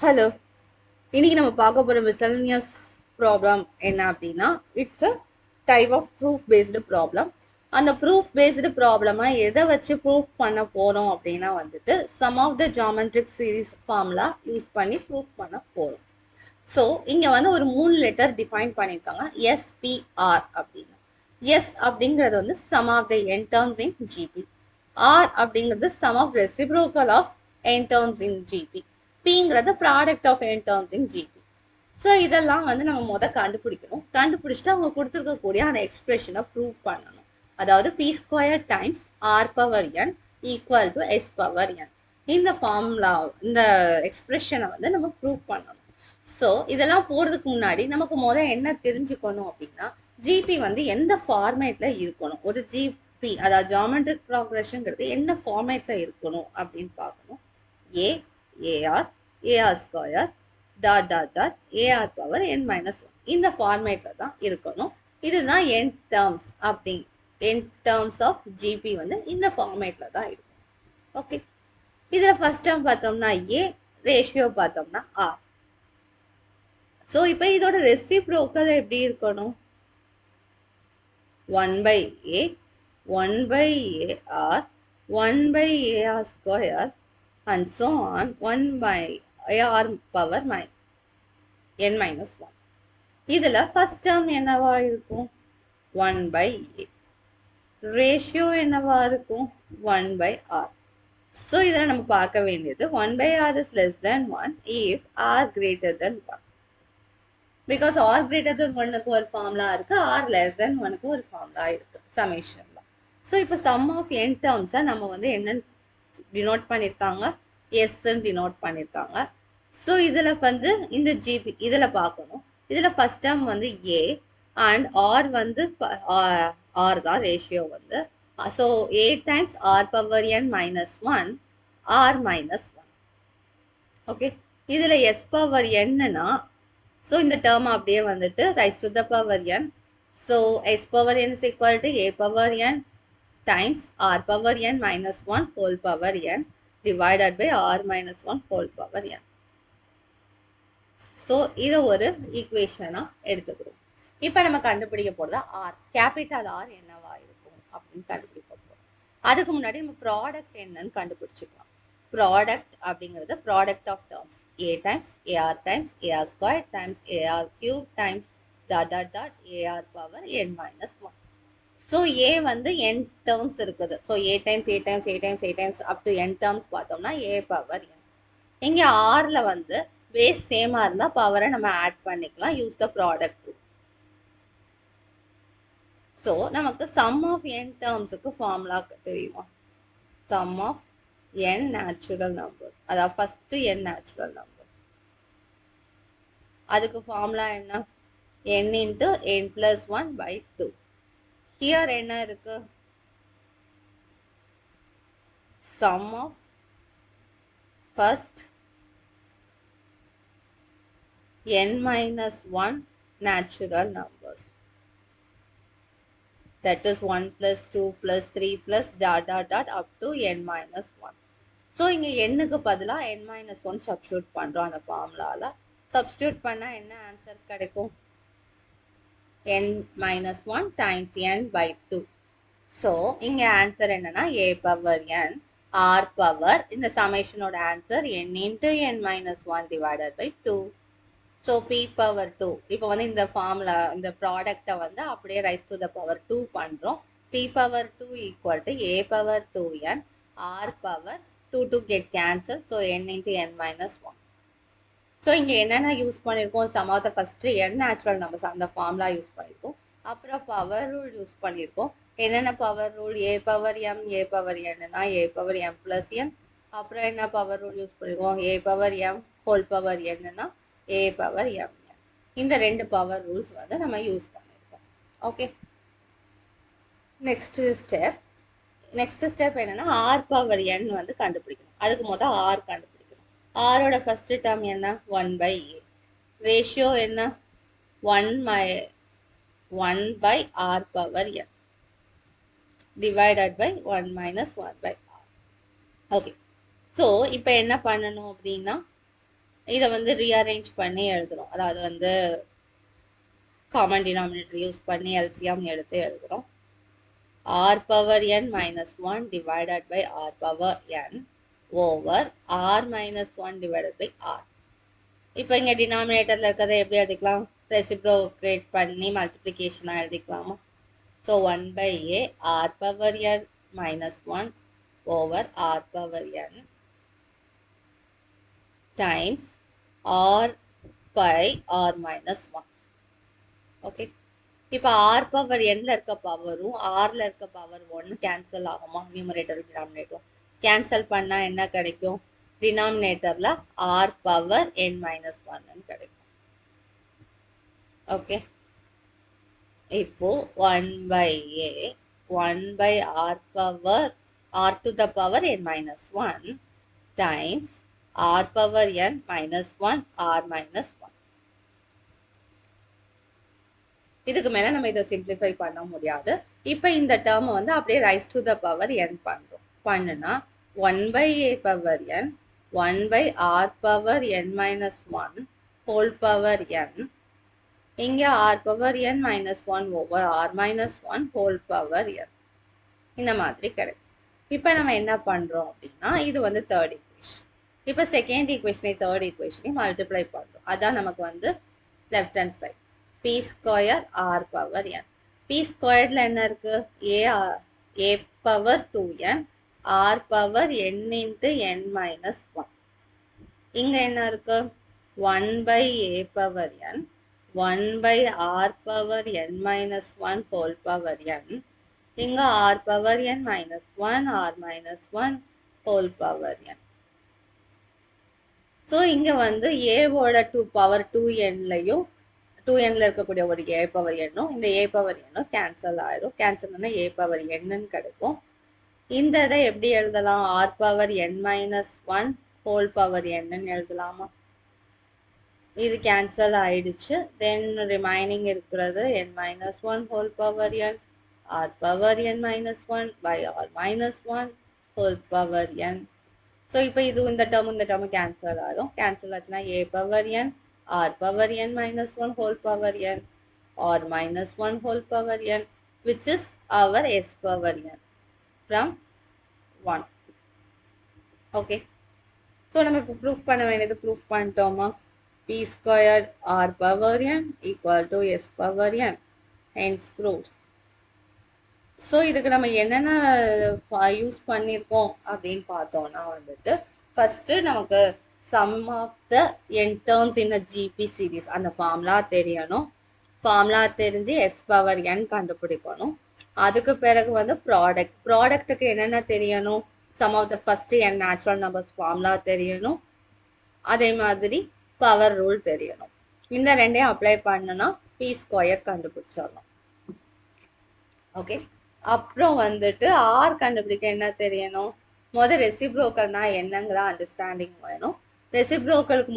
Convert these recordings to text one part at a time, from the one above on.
Hello, இன்னைக்கு நம்ம பார்க்க போற மிசல்னியஸ் ப்ராப்ளம் என்ன அப்படின்னா, it's a type of proof based problem. அந்த ப்ரூஃப் பேஸ்டு ப்ராப்ளமா எதை வச்சு ப்ரூஃப் பண்ண போறோம் அப்படின்னா வந்துட்டு sum of the geometric series formula use பண்ணி ப்ரூஃப் பண்ண போறோம். ஸோ இங்க வந்து ஒரு 3 லெட்டர் டிஃபைன் பண்ணியிருக்காங்க, எஸ்பிஆர் அப்படின்னு. எஸ் அப்படிங்கிறது வந்து sum of the n terms in GP. R அப்படிங்கிறது sum of reciprocal of n terms in GP. பிங்கிறது product of n terms in GB. So இதெல்லாம் வந்து நம்ம கண்டுபிடிக்கணும். கண்டுபிடிச்சிட்டு அவங்க கொடுத்துருக்கக்கூடிய அந்த எக்ஸ்பிரஷனை ப்ரூவ் பண்ணணும். அதாவது P square times R power n equal to S power n. இந்த ஃபார்முலா, இந்த எக்ஸ்பிரஷனை வந்து நம்ம ப்ரூவ் பண்ணணும். ஸோ இதெல்லாம் போறதுக்கு முன்னாடி நமக்கு என்ன தெரிஞ்சுக்கணும் அப்படின்னா, ஜிபி வந்து எந்த ஃபார்மேட்ல இருக்கணும், ஒரு ஜிபி அதாவது ஜியோமெட்ரிக் ப்ராக்ரெஷன்ங்கிறது என்ன ஃபார்மேட்ல இருக்கணும் அப்படின்னு பார்க்கணும். A AR AR square dot dot dot AR power n minus one, இந்த ஃபார்மேட்ல தான் இருக்கணும். இதுதான் என் டேர்ம்ஸ் அப்படி, என் டேர்ம்ஸ் ஆஃப் ஜிபி வந்து இந்த ஃபார்மேட்ல தான் இருக்கும். ஓகே, இதுல ஃபர்ஸ்ட் டேர்ம் பார்த்தோம்னா ஏ, ரேஷியோ பார்த்தோம்னா ஆர். ஸோ இப்போ இதோட ரெசிப்ரோக்கல் எப்படி இருக்கணும்? 1 by a 1 by ar 1 by ar square and so on 1 by ar power n minus 1. இதுல first term என்னவா இருக்கும்? 1 by a. ரேஷியோ என்னவா இருக்கும்? 1 by r. ஸோ இதில் நம்ம பார்க்க வேண்டியது 1 by r is less than 1 if r greater than 1. Because r greater than ஒன்னுக்கு ஒரு ஃபார்முலா இருக்கு, ஆர் லெஸ் தென் ஒன்னுக்கு ஒரு ஃபார்முலா இருக்கு சமேஷன்ல. ஸோ இப்போ சம் ஆஃப் என் டேர்ம்ஸை நம்ம வந்து என்னன்னு டினோட் பண்ணியிருக்காங்க, எஸ்ன்னு டினோட் பண்ணியிருக்காங்க. ஸோ இதில் வந்து இந்த ஜிபி இதில் பார்க்கணும். இதில் ஃபர்ஸ்ட் டேர்ம் வந்து ஏ அண்ட் ஆர் வந்து ஆர் தான் ரேஷியோ வந்து. So A times R power n minus one R minus one. Okay, இதில் எஸ் பவர் என்னன்னா, ஸோ இந்த டேர்ம் அப்படியே வந்துட்டு raise to the power n. So S power n is equal to A power n times R power n minus one whole power n divided by R minus one whole power n. So இதை ஒரு ஈக்குவேஷனாக எடுத்துக்கிறோம். இப்போ நம்ம கண்டுபிடிக்க போகிறது R, capital R என்னவா இருக்கும் அப்படின்னு கண்டுபிடிக்க போகிறோம். அதுக்கு முன்னாடி நம்ம ப்ராடக்ட் என்னன்னு கண்டுபிடிச்சிக்கலாம். ப்ராடக்ட் அப்படிங்கிறது product of terms A times AR times AR square times AR cube times dot dot dot AR power n minus one. So A வந்து என் டேர்ம்ஸ் இருக்குது. So A times A times A times A times up to n terms பார்த்தோம்னா A power என். இங்கே ஆர்ல வந்து base சேமா இருந்தால் பவரை நம்ம add பண்ணிக்கலாம், யூஸ் த ப்ராடக்ட். ஸோ நமக்கு சம் ஆஃப் என் டேர்ம்ஸுக்கு ஃபார்முலா தெரியுமா? Sum of n natural numbers, அதாவது ஃபர்ஸ்ட் n natural numbers. அதுக்கு ஃபார்முலா என்ன? n into n plus 1 by 2. Here என்ன இருக்கு? Sum of first n minus 1 natural numbers. That is 1 plus 2 plus 3 plus dot dot dot up to n minus 1. So இங்கே என்னுக்கு பதிலாக n minus 1 substitute பண்ணுறோம் அந்த ஃபார்முலாவில். Substitute பண்ணால் என்ன ஆன்சர் கிடைக்கும்? n minus 1 times n by 2. So இங்கே answer என்னன்னா a power n r power, இந்த சமேஷனோட answer n into n minus 1 divided by 2. So p power 2. இப்போ வந்து இந்த ஃபார்முலா, இந்த ப்ராடக்டை வந்து அப்படியே ரைஸ் டு த பவர் 2 பண்ணுறோம். p power 2 equal to a power 2n r power 2 to get cancel. So n into n minus 1. So இங்கே என்னென்ன யூஸ் பண்ணியிருக்கோம்? Sum of the first n natural numbers அந்த formula use பண்ணியிருக்கோம். அப்புறம் power rule use பண்ணியிருக்கோம். என்னென்ன power rule? A power m, a power என்னன்னா a power m plus n. அப்புறம் என்ன பவர் ரூல் யூஸ் பண்ணியிருக்கோம்? A power m whole power என்னன்னா ஏ பவர் எம். இந்த ரெண்டு பவர் ரூல்ஸ் வந்து நம்ம யூஸ் பண்ணியிருக்கோம். ஓகே, நெக்ஸ்ட் ஸ்டெப் என்னன்னா ஆர் பவர் என் வந்து கண்டுபிடிக்கணும். அதுக்கு முதல் ஆர் கண்டுபிடிக்கணும். ஆரோட ஃபர்ஸ்ட் டேர்ம் என்ன? 1 by a. ரேஷியோ என்ன? 1 by r power n divided by 1 minus 1 by r. Okay, so இப்போ என்ன பண்ணணும் அப்படின்னா இதை வந்து ரீஅரேஞ்ச் பண்ணி எழுதுறோம். அதாவது வந்து காமன் டினாமினேட்டர் யூஸ் பண்ணி எல்சிஎம் எடுத்து எழுதுறோம். r power n minus 1 divided by r power n over r minus 1 divided by r. இப்போ இங்கே டினாமினேட்டரில் இருக்கிறத எப்படி எழுதிக்கலாம்? ரெசிப்ரோகேட் பண்ணி மல்டிப்ளிகேஷனாக எழுதிக்கலாமா? So 1 by a r power n minus 1 over r power n times r by r minus 1. Okay, இப்போ r பவர் nல இருக்க பவரும் rல இருக்க பவர் 1 கேன்சல் ஆகுமா? நியூமரேட்டர் டினாமினேட்டர் கேன்சல் பண்ணா என்ன கிடைக்கும்? டினாமினேட்டர்ல r பவர் n minus 1 கிடைக்கும். ஓகே, இப்போ 1 by a 1 by r power r to the power n minus 1 times r power n minus 1 r minus 1. இதுக்கு மேல நம்ம இதை சிம்பிளிஃபை பண்ண முடியாது. இப்போ இந்த டேர்மை வந்து அப்படியே rice to the power n பண்றோம். பண்ணுனா 1 by a power n 1 by r power n minus 1 whole power n, இங்க r power n minus 1 over r minus 1 whole power n, இந்த மாதிரி கிடைக்கும். இப்போ நம்ம என்ன பண்றோம் அப்படின்னா, இது வந்து தேர்ட் ஈக்குவேஷன். இப்போ செகண்ட் ஈக்குவேஷனை தேர்ட் ஈக்குவேஷனை மல்டிப்ளை பண்றோம். அதான் நமக்கு வந்து left hand side p square r power n. p squaredல என்ன இருக்கு? a power 2n r power n into n minus 1. இங்க என்ன இருக்கு? 1 by a power n 1 by r power n minus 1 whole power n. இங்க r power n minus 1 r minus 1 whole power n. So இங்க வந்து a ஓட 2 power 2nலையும் 2nல இருக்கக்கூடிய ஒரு a power எண்ணும் இந்த a பவர் எண்ணும் கேன்சல் ஆயிடும். கேன்சல் பண்ணா a பவர் என்னன்னு கிடைக்கும். இந்த இதை எப்படி எழுதலாம்? r power n minus 1 whole power என்னன்னு எழுதலாமா? இது கேன்சல் ஆயிடுச்சு. தென் ரிமைனிங் இருக்கிறது n minus 1 whole power n r power n minus 1 by r minus 1 whole power n. So இப்போ இது இந்த டேர்ம் கேன்சல் ஆகும். கேன்சல் ஆச்சுன்னா a power n r power n minus 1 whole power n or minus 1 whole power n, which is our s power n from 1. Okay, so நம்ம இப்போ proof பண்ண வேண்டியது proof பண்ணிட்டோமா? p square r power n equal to s power n, hence proved. So இதுக்கு நம்ம என்னென்ன use பண்ணியிருக்கோம் அப்படின்னு பார்த்தோம்னா வந்துட்டு, ஃபர்ஸ்ட் நமக்கு sum of the n terms in a GP series அந்த ஃபார்முலா தெரியணும். ஃபார்முலா தெரிஞ்சு s பவர் n கண்டுபிடிக்கணும். அதுக்கு பிறகு வந்து ப்ராடக்ட்டுக்கு என்னென்ன தெரியணும்? Sum of the first n natural numbers formula தெரியணும். அதே மாதிரி பவர் ரூல் தெரியணும். இந்த ரெண்டையும் அப்ளை பண்ணுனா p ஸ்கொயர் கண்டுபிடிச்சிடலாம். ஓகே, அப்புறம் வந்துட்டு r கண்டுபிடிக்க என்ன தெரியணும்? ரெசிப்ரோக்கல்னா என்னங்கிற அண்டர்ஸ்டாண்டிங் வேணும். ரெசிப்ரோக்கலுக்கு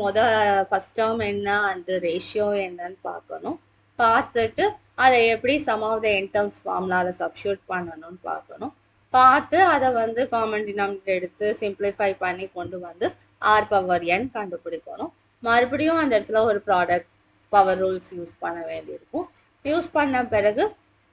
ஃபர்ஸ்ட் டேர்ம் என்ன அண்ட் ரேஷியோ என்னன்னு பார்க்கணும். பார்த்துட்டு அதை எப்படி sum of the n terms ஃபார்முலாவில் சப்ஸ்டியூட் பண்ணணும்னு பார்க்கணும். பார்த்து அதை வந்து காமன் டினாமினேட்டர் எடுத்து சிம்பிளிஃபை பண்ணி கொண்டு வந்து r பவர் n கண்டுபிடிக்கணும். மறுபடியும் அந்த இடத்துல ஒரு ப்ராடக்ட் பவர் ரூல்ஸ் யூஸ் பண்ண வேண்டியிருக்கும். யூஸ் பண்ண பிறகு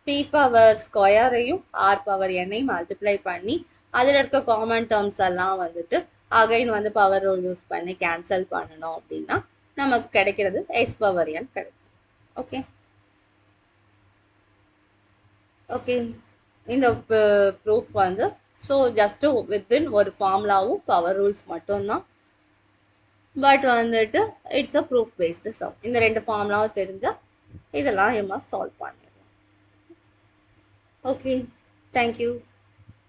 p பவர் ஸ்கொயரையும் r பவர் n-ஐயும் மல்டிப்ளை பண்ணி அதில் இருக்க காமன் டேர்ம்ஸ் எல்லாம் வந்துட்டு அகைன் வந்து பவர் ரூல் யூஸ் பண்ணி கேன்சல் பண்ணணும் அப்படின்னா நமக்கு கிடைக்கிறது s பவர் n கிடைக்கும். ஓகே ஓகே, இந்த ப்ரூஃப் வந்து ஸோ ஜஸ்ட் வித்தின் ஒரு ஃபார்முலாவும் பவர் ரூல்ஸ் மட்டும்தான். பட் வந்துட்டு it's a proof based sum. இந்த ரெண்டு ஃபார்முலாவும் தெரிஞ்சால் இதெல்லாம் சால்வ் பண்ணிடலாம். Okay, thank you.